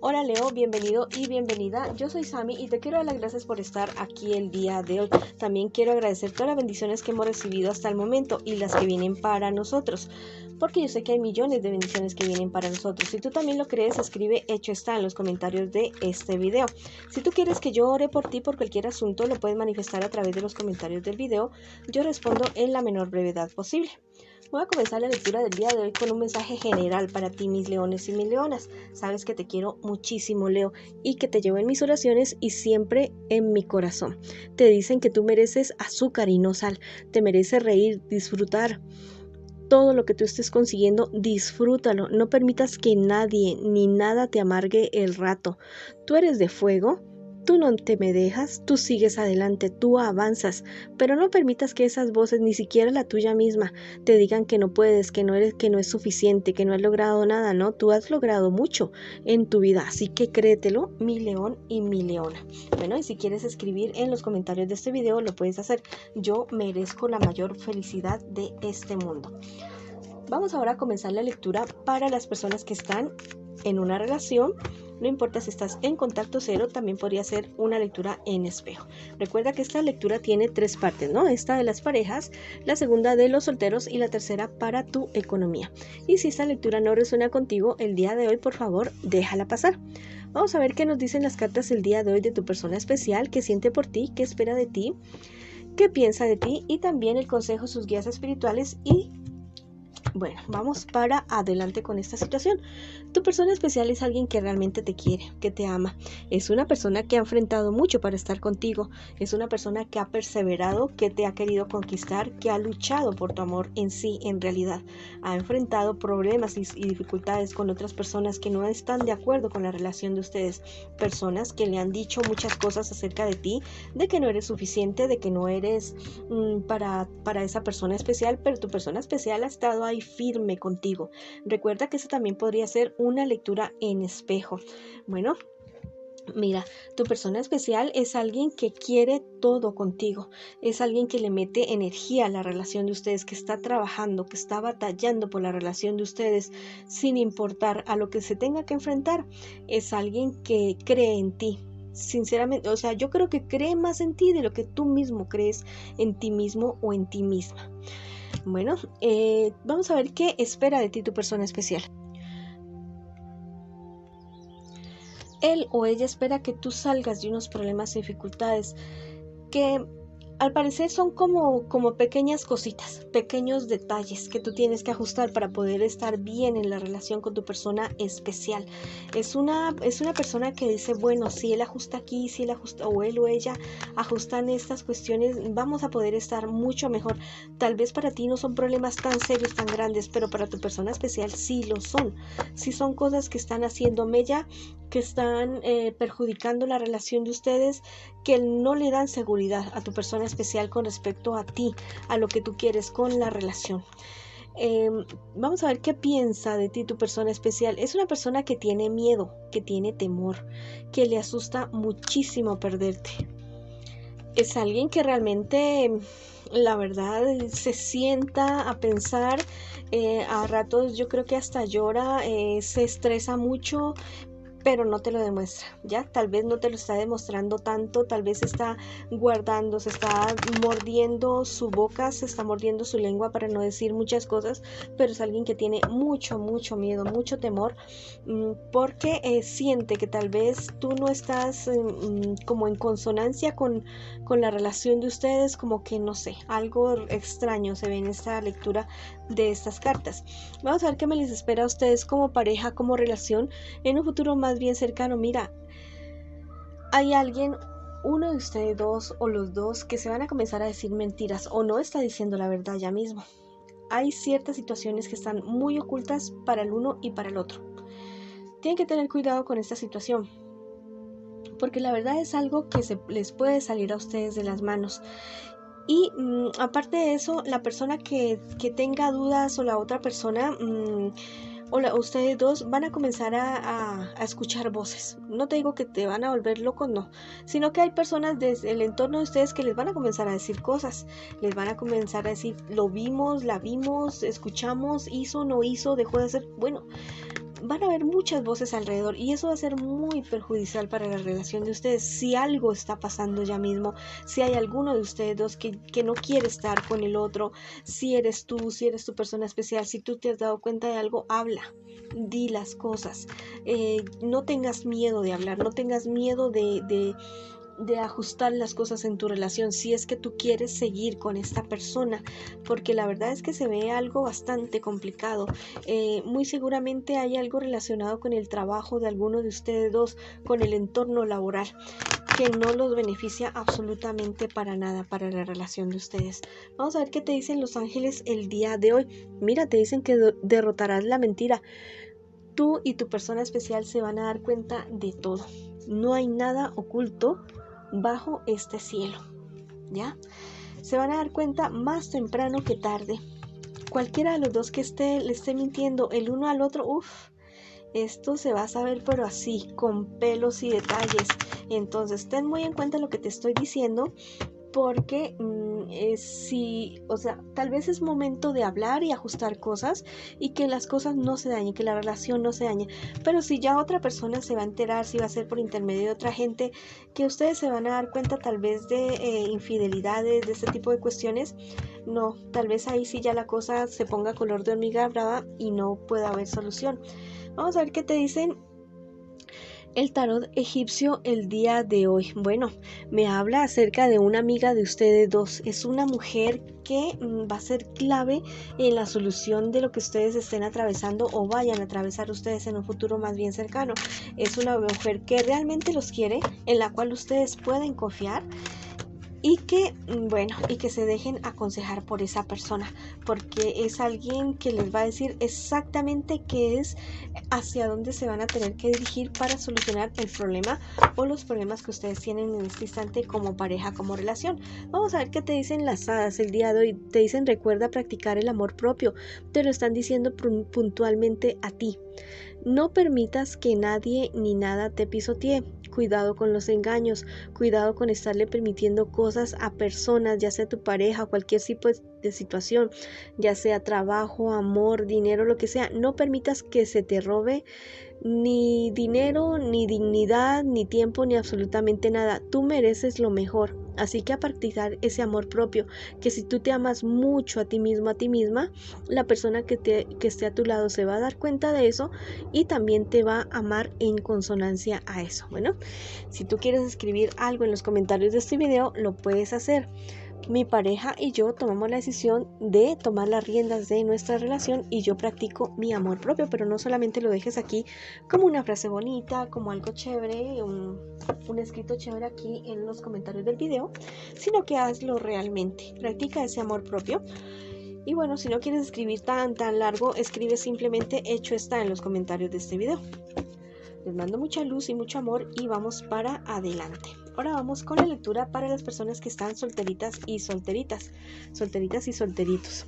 Hola Leo, bienvenido y bienvenida. Yo soy Sami y te quiero dar las gracias por estar aquí el día de hoy. También quiero agradecer todas las bendiciones que hemos recibido hasta el momento y las que vienen para nosotros, porque yo sé que hay millones de bendiciones que vienen para nosotros. Si tú también lo crees, escribe hecho está en los comentarios de este video. Si tú quieres que yo ore por ti por cualquier asunto, lo puedes manifestar a través de los comentarios del video. Yo respondo en la menor brevedad posible. Voy a comenzar la lectura del día de hoy con un mensaje general para ti, mis leones y mis leonas. Sabes que te quiero muchísimo, Leo, y que te llevo en mis oraciones y siempre en mi corazón. Te dicen que tú mereces azúcar y no sal. Te mereces reír, disfrutar. Todo lo que tú estés consiguiendo, disfrútalo. No permitas que nadie ni nada te amargue el rato. Tú eres de fuego. Tú no te me dejas, tú sigues adelante, tú avanzas, pero no permitas que esas voces, ni siquiera la tuya misma, te digan que no puedes, que no eres, que no es suficiente, que no has logrado nada, ¿no? Tú has logrado mucho en tu vida, así que créetelo, mi león y mi leona. Bueno, y si quieres escribir en los comentarios de este video, lo puedes hacer. Yo merezco la mayor felicidad de este mundo. Vamos ahora a comenzar la lectura para las personas que están en una relación. No importa si estás en contacto cero, también podría ser una lectura en espejo. Recuerda que esta lectura tiene 3 partes, ¿no? Esta de las parejas, la segunda de los solteros y la tercera para tu economía. Y si esta lectura no resuena contigo el día de hoy, por favor, déjala pasar. Vamos a ver qué nos dicen las cartas el día de hoy de tu persona especial, qué siente por ti, qué espera de ti, qué piensa de ti y también el consejo, sus guías espirituales y... Bueno, vamos para adelante con esta situación. Tu persona especial es alguien que realmente te quiere, que te ama. Es una persona que ha enfrentado mucho para estar contigo. Es una persona que ha perseverado, que te ha querido conquistar, que ha luchado por tu amor en sí, en realidad. Ha enfrentado problemas y dificultades con otras personas que no están de acuerdo con la relación de ustedes. Personas que le han dicho muchas cosas acerca de ti, de que no eres suficiente, de que no eres para esa persona especial, pero tu persona especial ha estado ahí firme contigo. Recuerda que eso también podría ser una lectura en espejo. Bueno, mira, tu persona especial es alguien que quiere todo contigo, es alguien que le mete energía a la relación de ustedes, que está trabajando, que está batallando por la relación de ustedes sin importar a lo que se tenga que enfrentar. Es alguien que cree en ti. Sinceramente, o sea, yo creo que cree más en ti de lo que tú mismo crees en ti mismo o en ti misma. Bueno, vamos a ver qué espera de ti tu persona especial. Él o ella espera que tú salgas de unos problemas y dificultades que al parecer son como pequeñas cositas, pequeños detalles que tú tienes que ajustar para poder estar bien en la relación con tu persona especial. Es una persona que dice, bueno, si él ajusta aquí, si él ajusta, o él o ella ajustan estas cuestiones, vamos a poder estar mucho mejor. Tal vez para ti no son problemas tan serios, tan grandes, pero para tu persona especial sí lo son. Sí son cosas que están haciendo mella, que están perjudicando la relación de ustedes, que no le dan seguridad a tu persona especial con respecto a ti, a lo que tú quieres con la relación. Vamos a ver qué piensa de ti tu persona especial. Es una persona que tiene miedo, que tiene temor, que le asusta muchísimo perderte. Es alguien que realmente, la verdad, se sienta a pensar, a ratos yo creo que hasta llora, se estresa mucho, pero no te lo demuestra, ¿ya? Tal vez no te lo está demostrando tanto, tal vez está guardando, se está mordiendo su boca, se está mordiendo su lengua para no decir muchas cosas, pero es alguien que tiene mucho miedo, mucho temor, porque siente que tal vez tú no estás como en consonancia con la relación de ustedes, como que no sé, algo extraño se ve en esta lectura de estas cartas. Vamos a ver qué me les espera a ustedes como pareja, como relación en un futuro más bien cercano. Mira, hay alguien, uno de ustedes dos o los dos, que se van a comenzar a decir mentiras o no está diciendo la verdad ya mismo. Hay ciertas situaciones que están muy ocultas para el uno y para el otro. Tienen que tener cuidado con esta situación, porque la verdad es algo que se les puede salir a ustedes de las manos. Y aparte de eso, la persona que tenga dudas o la otra persona, ustedes dos van a comenzar a escuchar voces. No te digo que te van a volver loco, no, sino que hay personas desde el entorno de ustedes que les van a comenzar a decir cosas, les van a comenzar a decir, lo vimos, la vimos, escuchamos, hizo, no hizo, dejó de hacer. Bueno, van a haber muchas voces alrededor y eso va a ser muy perjudicial para la relación de ustedes. Si algo está pasando ya mismo, si hay alguno de ustedes dos que no quiere estar con el otro, si eres tú, si eres tu persona especial, si tú te has dado cuenta de algo, habla, di las cosas. No tengas miedo de hablar, no tengas miedo de ajustar las cosas en tu relación si es que tú quieres seguir con esta persona, porque la verdad es que se ve algo bastante complicado. Muy seguramente hay algo relacionado con el trabajo de alguno de ustedes dos, con el entorno laboral, que no los beneficia absolutamente para nada para la relación de ustedes. Vamos a ver qué te dicen los ángeles el día de hoy. Mira, te dicen que derrotarás la mentira. Tú y tu persona especial se van a dar cuenta de todo. No hay nada oculto bajo este cielo, ¿ya? Se van a dar cuenta más temprano que tarde. Cualquiera de los dos que le esté mintiendo el uno al otro, esto se va a saber, pero así, con pelos y detalles. Entonces, ten muy en cuenta lo que te estoy diciendo, porque tal vez es momento de hablar y ajustar cosas y que las cosas no se dañen, que la relación no se dañe. Pero si ya otra persona se va a enterar, si va a ser por intermedio de otra gente, que ustedes se van a dar cuenta tal vez de infidelidades, de este tipo de cuestiones, no, tal vez ahí sí ya la cosa se ponga color de hormiga brava y no pueda haber solución. Vamos a ver qué te dicen el tarot egipcio el día de hoy. Bueno, me habla acerca de una amiga de ustedes dos. Es una mujer que va a ser clave en la solución de lo que ustedes estén atravesando o vayan a atravesar ustedes en un futuro más bien cercano. Es una mujer que realmente los quiere, en la cual ustedes pueden confiar. Y que se dejen aconsejar por esa persona, porque es alguien que les va a decir exactamente qué es, hacia dónde se van a tener que dirigir para solucionar el problema o los problemas que ustedes tienen en este instante como pareja, como relación. Vamos a ver qué te dicen las hadas el día de hoy. Te dicen: recuerda practicar el amor propio. Te lo están diciendo puntualmente a ti. No permitas que nadie ni nada te pisotee. Cuidado con los engaños, cuidado con estarle permitiendo cosas a personas, ya sea tu pareja o cualquier tipo de situación, ya sea trabajo, amor, dinero, lo que sea. No permitas que se te robe ni dinero, ni dignidad, ni tiempo, ni absolutamente nada. Tú mereces lo mejor. Así que a practicar ese amor propio, que si tú te amas mucho a ti mismo, a ti misma, la persona que esté a tu lado se va a dar cuenta de eso y también te va a amar en consonancia a eso. Bueno, si tú quieres escribir algo en los comentarios de este video, lo puedes hacer. Mi pareja y yo tomamos la decisión de tomar las riendas de nuestra relación y yo practico mi amor propio, pero no solamente lo dejes aquí como una frase bonita, como algo chévere, un escrito chévere aquí en los comentarios del video, sino que hazlo realmente, practica ese amor propio. Y bueno, si no quieres escribir tan largo, escribe simplemente hecho está en los comentarios de este video. Les mando mucha luz y mucho amor y vamos para adelante. Ahora vamos con la lectura para las personas que están solteritas y solteritas, solteritas y solteritos.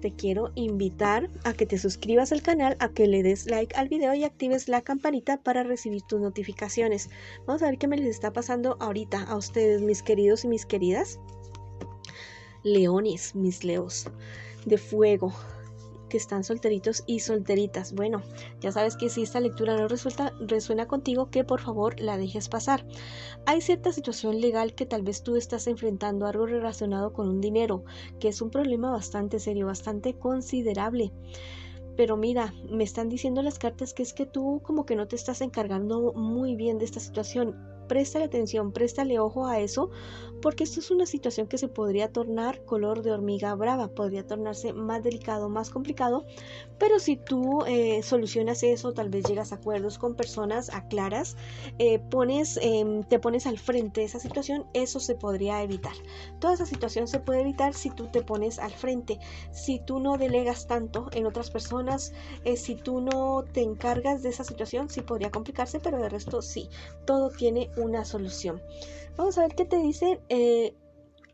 Te quiero invitar a que te suscribas al canal, a que le des like al video y actives la campanita para recibir tus notificaciones. Vamos a ver qué me les está pasando ahorita a ustedes, mis queridos y mis queridas. Leones, mis leos de fuego, que están solteritos y solteritas. Bueno, ya sabes que si esta lectura no resuena contigo, que por favor la dejes pasar. Hay cierta situación legal que tal vez tú estás enfrentando, algo relacionado con un dinero, que es un problema bastante serio, bastante considerable. Pero mira, me están diciendo las cartas que es que tú como que no te estás encargando muy bien de esta situación. Préstale atención, préstale ojo a eso, porque esto es una situación que se podría tornar color de hormiga brava, podría tornarse más delicado, más complicado, pero si tú solucionas eso, tal vez llegas a acuerdos con personas, aclaras, te pones al frente de esa situación, eso se podría evitar. Toda esa situación se puede evitar si tú te pones al frente, si tú no delegas tanto en otras personas, si tú no te encargas de esa situación, sí podría complicarse, pero de resto sí, todo tiene una solución. Vamos a ver qué te dicen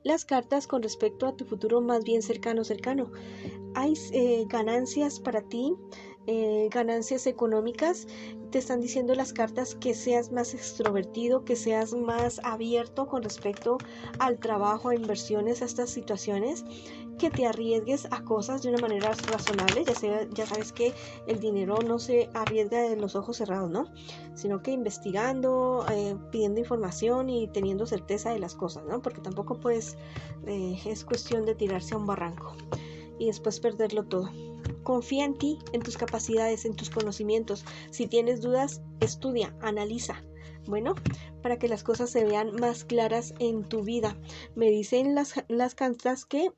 las cartas con respecto a tu futuro más bien cercano. Hay ganancias para ti, ganancias económicas. Te están diciendo las cartas que seas más extrovertido, que seas más abierto con respecto al trabajo, a inversiones, a estas situaciones, que te arriesgues a cosas de una manera razonable. Ya sabes que el dinero no se arriesga de los ojos cerrados, ¿no? Sino que investigando, pidiendo información y teniendo certeza de las cosas, ¿no? Porque tampoco pues es cuestión de tirarse a un barranco y después perderlo todo. Confía en ti, en tus capacidades, en tus conocimientos. Si tienes dudas, estudia, analiza. Bueno, para que las cosas se vean más claras en tu vida. Me dicen las cartas que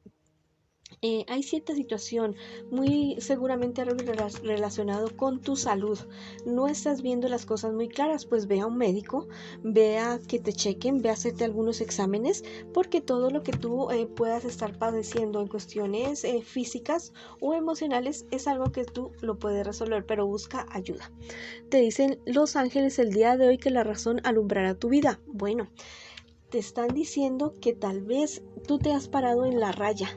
hay cierta situación muy seguramente algo relacionado con tu salud. No estás viendo las cosas muy claras, pues ve a un médico, ve a que te chequen, ve a hacerte algunos exámenes, porque todo lo que tú puedas estar padeciendo en cuestiones físicas o emocionales es algo que tú lo puedes resolver, pero busca ayuda. Te dicen los ángeles el día de hoy que la razón alumbrará tu vida. Bueno, te están diciendo que tal vez tú te has parado en la raya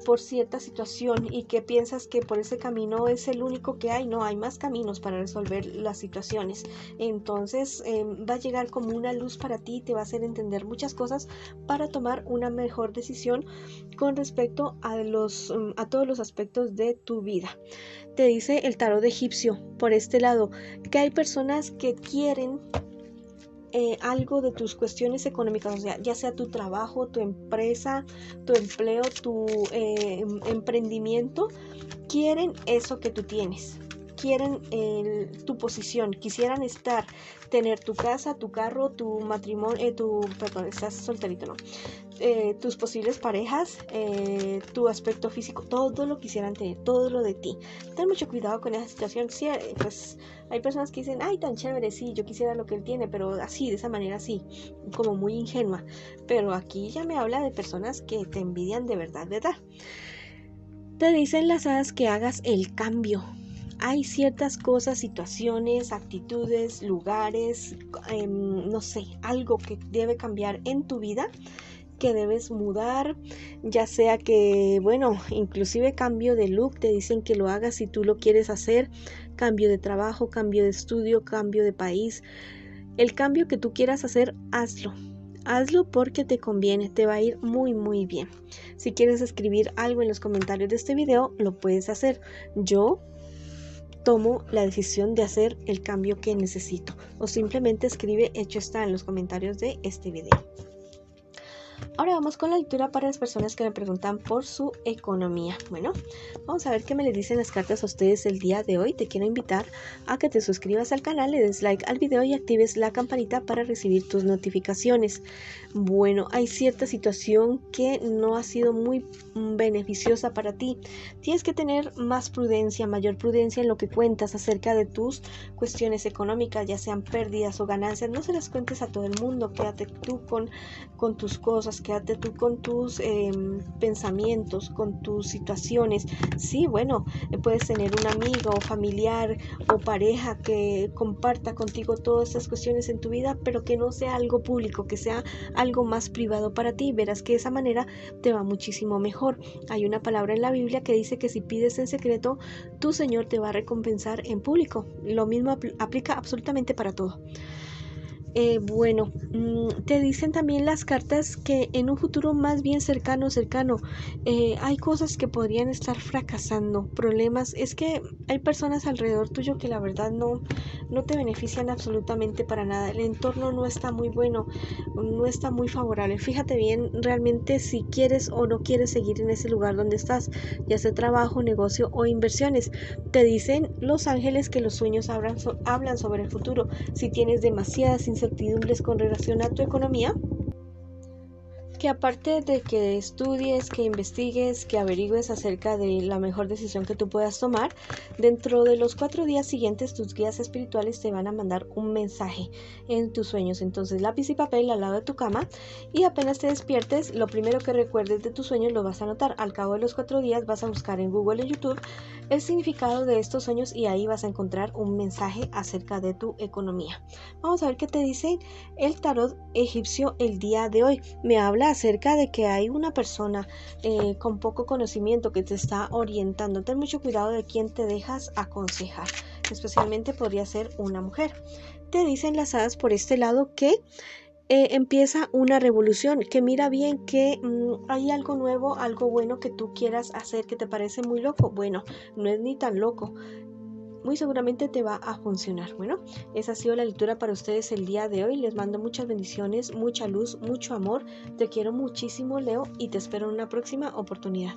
por cierta situación y que piensas que por ese camino es el único que hay. No, hay más caminos para resolver las situaciones. Entonces va a llegar como una luz para ti y te va a hacer entender muchas cosas para tomar una mejor decisión con respecto a todos los aspectos de tu vida. Te dice el tarot egipcio por este lado que hay personas que quieren algo de tus cuestiones económicas, o sea, ya sea tu trabajo, tu empresa, tu empleo, tu emprendimiento, quieren eso que tú tienes, quieren tu posición, quisieran tener tu casa, tu carro, tu matrimonio, perdón, estás solterito, ¿no? Tus posibles parejas, tu aspecto físico, todo lo quisieran tener, todo lo de ti. Ten mucho cuidado con esa situación. Sí, pues hay personas que dicen, ay, tan chévere, sí, yo quisiera lo que él tiene, pero así, de esa manera, así, como muy ingenua. Pero aquí ya me habla de personas que te envidian de verdad, ¿verdad? Te dicen las hadas que hagas el cambio. Hay ciertas cosas, situaciones, actitudes, lugares, no sé, algo que debe cambiar en tu vida, que debes mudar, ya sea que, bueno, inclusive cambio de look, te dicen que lo hagas si tú lo quieres hacer, cambio de trabajo, cambio de estudio, cambio de país, el cambio que tú quieras hacer, hazlo. Hazlo porque te conviene, te va a ir muy muy bien. Si quieres escribir algo en los comentarios de este video, lo puedes hacer. Yo tomo la decisión de hacer el cambio que necesito, o simplemente escribe hecho está en los comentarios de este video. Ahora vamos con la lectura para las personas que me preguntan por su economía. Bueno, vamos a ver qué me le dicen las cartas a ustedes el día de hoy. Te quiero invitar a que te suscribas al canal, le des like al video y actives la campanita para recibir tus notificaciones. Bueno, hay cierta situación que no ha sido muy beneficiosa para ti. Tienes que tener más prudencia, mayor prudencia en lo que cuentas acerca de tus cuestiones económicas, ya sean pérdidas o ganancias. No se las cuentes a todo el mundo, quédate tú con tus cosas, quédate tú con tus pensamientos, con tus situaciones. Sí, bueno, puedes tener un amigo o familiar o pareja que comparta contigo todas estas cuestiones en tu vida, pero que no sea algo público, que sea algo más privado para ti. Verás que de esa manera te va muchísimo mejor. Hay una palabra en la Biblia que dice que si pides en secreto, tu Señor te va a recompensar en público. Lo mismo aplica absolutamente para todo. Bueno, te dicen también las cartas que en un futuro más bien cercano, hay cosas que podrían estar fracasando, problemas. Es que hay personas alrededor tuyo que la verdad no te benefician absolutamente para nada. El entorno no está muy bueno, no está muy favorable. Fíjate bien realmente si quieres o no quieres seguir en ese lugar donde estás, ya sea trabajo, negocio o inversiones. Te dicen los ángeles que los sueños hablan sobre el futuro. Si tienes demasiadas incertidumbres con relación a tu economía, que aparte de que estudies, que investigues, que averigües acerca de la mejor decisión que tú puedas tomar, dentro de los 4 días siguientes tus guías espirituales te van a mandar un mensaje en tus sueños. Entonces lápiz y papel al lado de tu cama y apenas te despiertes, lo primero que recuerdes de tus sueños lo vas a anotar. Al cabo de los 4 días vas a buscar en Google o YouTube el significado de estos sueños y ahí vas a encontrar un mensaje acerca de tu economía. Vamos a ver qué te dice el tarot egipcio el día de hoy. Me habla acerca de que hay una persona con poco conocimiento que te está orientando. Ten mucho cuidado de quién te dejas aconsejar, especialmente podría ser una mujer. Te dicen las hadas por este lado que empieza una revolución, que mira bien que hay algo nuevo, algo bueno que tú quieras hacer que te parece muy loco. Bueno, no es ni tan loco. Muy seguramente te va a funcionar. Bueno, esa ha sido la lectura para ustedes el día de hoy. Les mando muchas bendiciones, mucha luz, mucho amor. Te quiero muchísimo, Leo, y te espero en una próxima oportunidad.